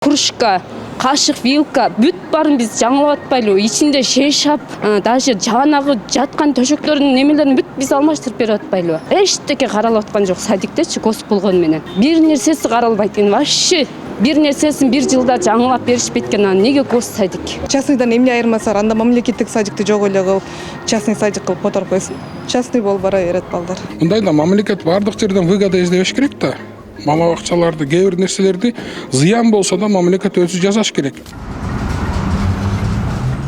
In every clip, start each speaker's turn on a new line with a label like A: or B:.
A: Кружка, кашык, вилка бүт барын биз жаңылап атпайлыбы? Ичинде шейшап, даже жанагы жаткан төшөктөрдүн немелерин бүт биз алмаштырып берип атпайлыбы? Эчтеке каралып аткан жок садиктечи көз болгону менен. Бир нерсеси каралбайт экен вообще. Бир нерсесин бир жылда жаңылап беришпейт экен, анан неге көз садик?
B: Частныйдан эмне айырмасы бар? Анда мамлекеттик садикти жок эле кылып, частный садик кылып которуп койсун. Частный болуп бара берет балдар.
C: Мындайда мамлекет бардык жерден выгода издебеш керек да. Мама бакчаларды, кээ бир нерселерди зыян болсо да мамлекет өзү жасаш керек.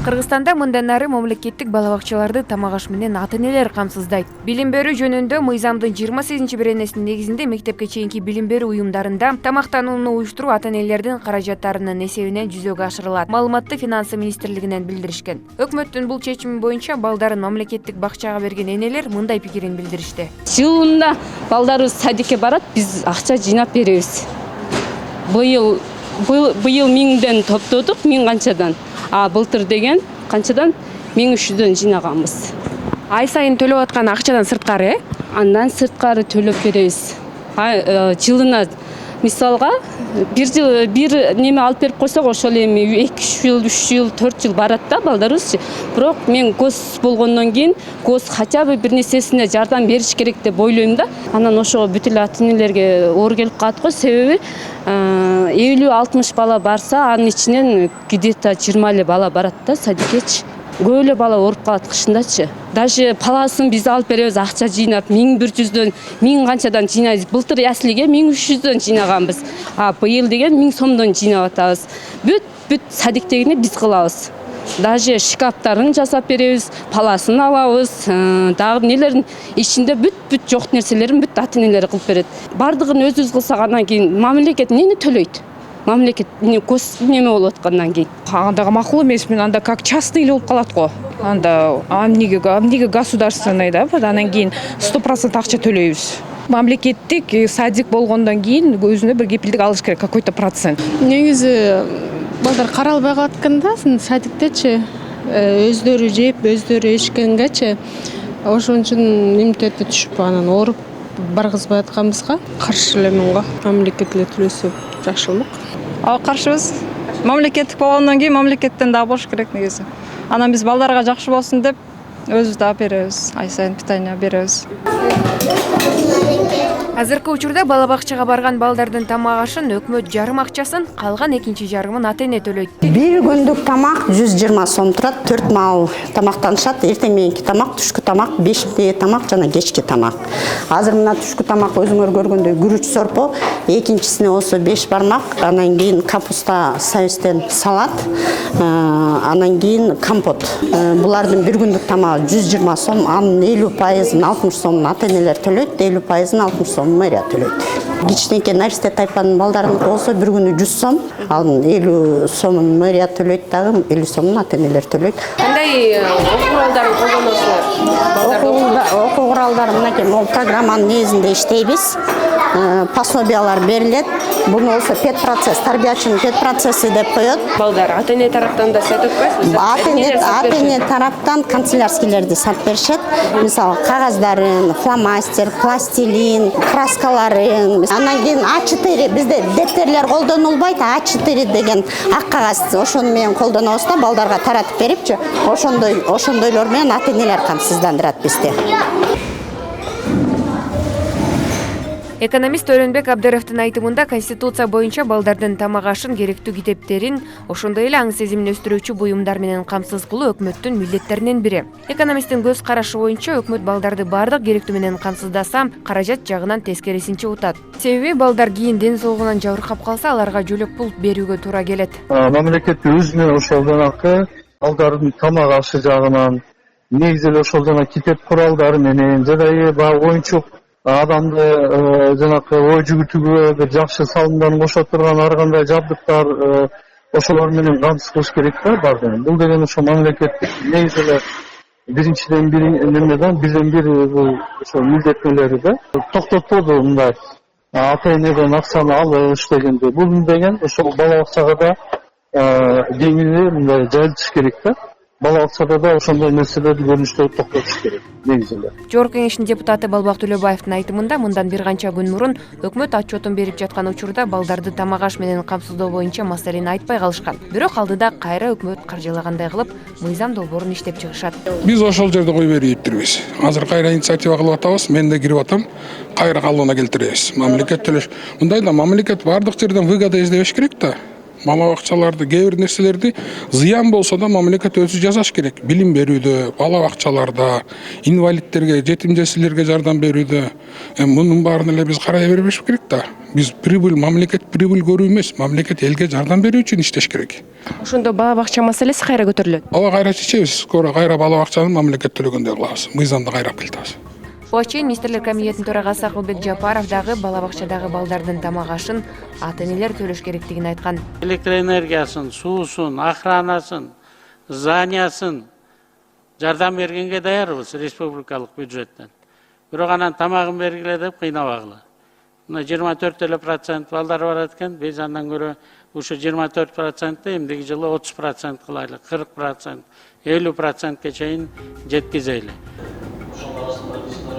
D: Кыргызстанда мындан ары мамлекеттик бала бакчаларды тамак аш менен ата-энелер камсыздайт. Билим берүү жөнүндө мыйзамдын 28-беренесинин негизинде мектепке чейинки билим берүү уюмдарында тамактанууну уюштуруу ата-энелердин каражаттарынын эсебинен жүзөгө ашырылат. Маалыматты Финансы министрлигинен билдиришкен. Өкмөттүн бул чечими боюнча балдарын мамлекеттик бакчага берген энелер мындай пикирин билдиришти.
A: Жылында балдарыбыз садикке барат, биз акча жыйнап беребиз. Быйыл 1000ден топтодук, 1000 канчадан. Былтыр деген канчадан 1300дөн жыйнаганбыз.
D: Ай сайын төлөп аткан акчадан сырткары,
A: Андан сырткары төлөп беребиз. Жылына мисалга бир неме алып берип койсок, ошол эми 2 жыл, 3 жыл, 4 жыл барат да балдарыбыз. Бирок мен көз болгондон кийин көз хотя бы бир нерсесине жардам бериш керек деп ойлойм да. Анан ошого бүт эле ата-энелерге оор келип калат го, себеби 50-60 бала барса, анын ичинен где-то 20 эле бала барат да садиккечи. Көп эле бала ооруп калат кышындачы. Даже паласын биз алып беребиз, акча жыйнап 1100дөн, 1000 канчадан жыйнайбыз. Былтыр яслиге 1300дөн жыйнаганбыз. Быйыл деген 1000 сомдон жыйнап атабыз. Бүт садиктегини биз кылабыз. Даже шкафтарын жасап беребиз, паласын алабыз, дагы нелерин ичинде бүт жок нерселерин бүт ата-энелер кылып берет. Бардыгын өзүбүз кылсак андан кийин мамлекет эмнени төлөйт? Мамлекет көз неме болуп аткандан кийин.
B: Андага макул эмесмин, анда как частный эле болуп калат го. Анда амниге государственный да, андан кийин 100% акча төлөйбүз. Мамлекеттик садик болгондон кийин өзүнө бир кепилдик алыш керек, какой-то процент.
E: Негизи балдар каралбай калат экен да, садиктечи. Өздөрү жеп, өздөрү ичкенгечи. Ошон үчүн иммунитети түшүп, анан ооруп баргызбай атканбызга каршы элемин го. Мамлекет эле төлөсө жакшы болмок.
F: Каршыбыз. Мамлекеттик болгондон кийин мамлекеттен дагы болуш керек негизи. Анан биз балдарга жакшы болсун деп өзүбүз да беребиз. Ай сайын питание беребиз.
D: Азыркы учурда бала бакчага барган балдардын тамак ашын өкмөт жарым акчасын, калган экинчи жарымын ата-эне төлөйт.
G: Бир күндүк тамак 120 сом турат, 4 маал тамактанышат. Эртең мененки тамак, түшкү тамак, бешикти тамак жана кечки тамак. Азыр мына түшкү тамак өзүңөр көргөндөй күрүч сорпо, экинчисине болсо 5 бармак, анан кийин капуста союстен салат, анан кийин компот. Булардын бир күндүк тамагы 120 сом, анын 50%, 60 сомун ата-энелер төлөйт, 50%, 60 сом мэрия төлөйт. Кичинекей наристе тайпанын балдарыныкы болсо бир күнү 100 сом, анын 50 сомун мэрия төлөйт, дагы 50 сомун ата-энелер төлөйт.
D: Кандай окуу куралдарын колдоносуңар?
G: Окуу куралдары мынакей могул программанын негизинде иштейбиз. Пособиялар берилет. Буну болсо педпроцесс, тарбиячынын педпроцесси деп коет.
D: Балдар ата-эне тараптан да сатып атпайсызбы?
G: Ата-эне тараптан канцелярскийлерди сатып беришет. Мисалы кагаздарын, фломастер, пластилин, краскаларын. Анан кийин А4, бизде дептерлер колдонулбайт, А4 деген ак кагаз, ошону менен колдонобуз да балдарга таратып берипчи. Ошондойлор менен ата-энелер камсыздандырат бизде.
D: Экономист Өрөнбек Абдыровдун айтымында Конституция боюнча балдардын тамак ашын, керектүү китептерин, ошондой эле аң сезимин өстүрүүчү буюмдар менен камсыз кылуу өкмөттүн милдеттеринин бири. Экономисттин көз карашы боюнча өкмөт балдарды бардык керектүү менен камсыздаса, каражат жагынан тескерисинче утат. Себеби балдар кийин ден соолугунан жабыркап калса, аларга жөлөк пул берүүгө туура келет.
H: Мамлекет өзүнө ошол жанакы балдардын тамак ашы жагынан, негизи эле ошол жана китеп куралдары менен жана баягы оюнчук адамды жанакы ой жүгүртүүгө бир жакшы салымдарын кошо турган ар кандай жабдыктар ошолор менен камсыз кылыш керек да бардыгын. Бул деген ошо мамлекеттик негизи эле биринчиден бирден бири бул ошо милдеттелери да. Токтотподу мындай ата-энеден акчаны алыш дегенде. Бул деген ошол бала бакчага да деңизи мындай жайылтыш керек да. бала бакчада да ошондой нерселерди көрүнүштөрдү токтотуш керек негизи эле.
D: Жогорку Кеңештин депутаты Балбак Төлөбаевдин айтымында мындан бир канча күн мурун өкмөт отчетун берип жаткан учурда балдарды тамак аш менен камсыздоо боюнча маселени айтпай калышкан. Бирок алдыда кайра өкмөт каржылагандай кылып мыйзам долбоорун иштеп чыгышат.
C: Биз ошол жерде кой бериптирбиз. Азыр кайра инициатива кылып атабыз. Мен да кирип атам. Кайра калыбына келтиребиз. Мамлекет төлөш. Мындай да мамлекет бардык жерден выгода издебеш керек да. Бала бакчаларды, кээ бир нерселерди зыян болсо да мамлекет өзү жасаш керек. Билим берүүдө, бала бакчаларда, инвалидтерге, жетим жесирлерге жардам берүүдө. Мунун баарын эле биз карай бербеш керек да. Биз прибыль, мамлекет прибыль көрүү эмес, мамлекет элге жардам берүү үчүн иштеш керек.
D: Ошондо бала бакча маселеси кайра көтөрүлөт.
C: Ооба кайра чечебиз. Скоро кайра бала бакчаны мамлекет төлөгөндөй кылабыз. Мыйзамды кайра келтиребиз.
D: Буга чейин министрлер комитетинин төрагасы Акылбек Жапаров дагы бала бакчадагы балдардын тамак ашын ата-энелер төлөш керектигин айткан.
I: Электр энергиясын, суусун, охранасын, зданиясын жардам бергенге даярбыз республикалык бюджеттен. Бирок анан тамагын бергиле деп кыйнабагыла. Мына 24% балдар барат экен, биз андан көрө ушу 24%-ты эмдиги жылы 30% кылайлы, 40%, 50%ке чейин жеткизели.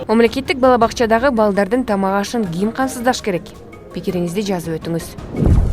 D: Мамлекеттик бала бакчадагы балдардын тамак ашын ким камсыздаш керек? Пикириңизди жазып өтүңүз.